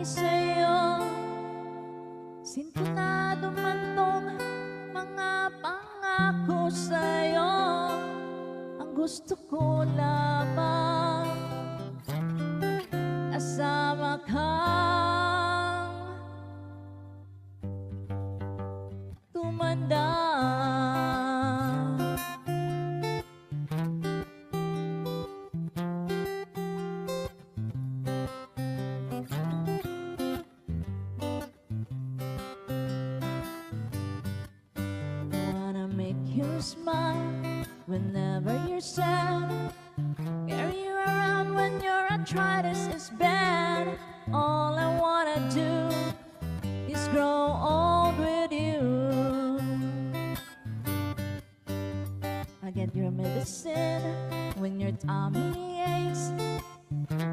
sa'yo. Sintonado man tong mga pangako sa'yo. Ang gusto ko lamang kasama kang tumanda. You smile whenever you're sad. Carry you around when your arthritis is bad. All I wanna do is grow old with you. I get your medicine when your tummy aches.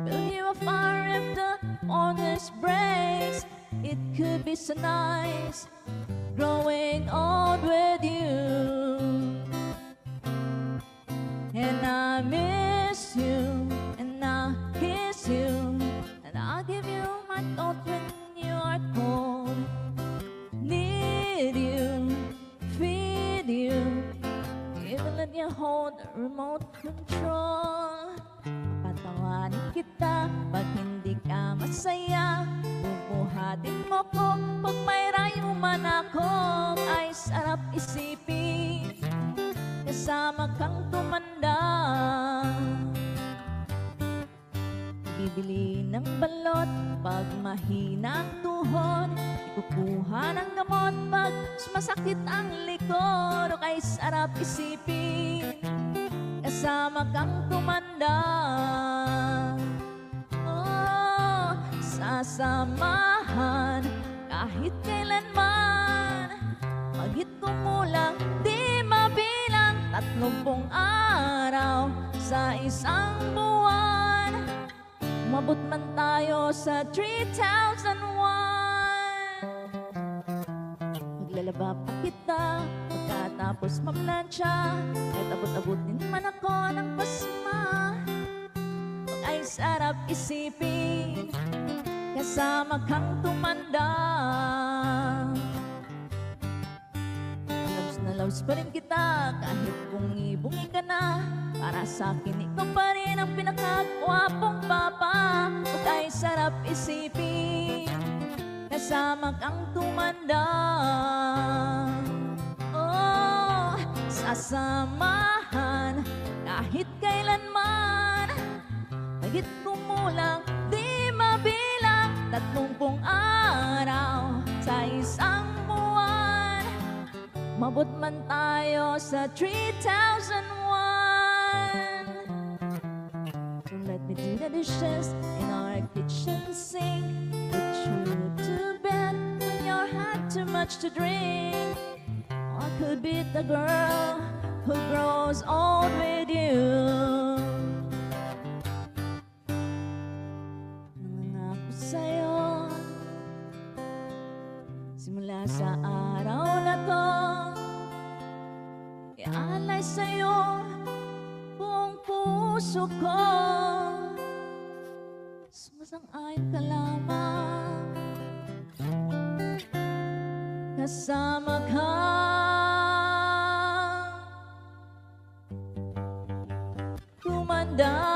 Build you a fire if the furnace breaks. It could be so nice growing old with you. And I miss you, and I'll kiss you, and I'll give you my thoughts when you are cold. Need you, feed you, even let you hold the remote control. Papatawanin kita pag hindi ka masaya. Bubuhatin mo ko pag may rayuman ako. Ay sarap isipin kasama kang tumanda. Bibili ng balot pag mahina ang tuhod. Ikukuha ng gamot pag sumasakit ang likod. O kay sarap isipin kasama kang tumanda. Oh, sasamahan kahit kailanman. Pagit kumulang di mabilang 30 araw sa isang buwan. Umabot man tayo sa 3,001. Maglalaba pa kita pagkatapos mamlansya. Kahit abot-abutin man ako ng pasma. Pag ay sarap isipin kasama kang tumanda. Loves pa rin kita kahit bungi-bungi ka na. Para sa'kin ikaw pa rin ang pinakagwapong papa. Huwag ay sarap isipin kasama kang tumanda. Oh, sasamahan kahit kailanman. Higit kumulang di mabilang 30 araw sa isang buwan. Mabot man tayo sa 3,001. So let me do the dishes in our kitchen sink. Put you to bed when you had too much to drink. Or I could be the girl who grows old with you. Nangangako sa'yo simula sa araw na to. Ialay sa'yo buong puso ko. Sumasang-ayon ka lamang kasama ka tumanda.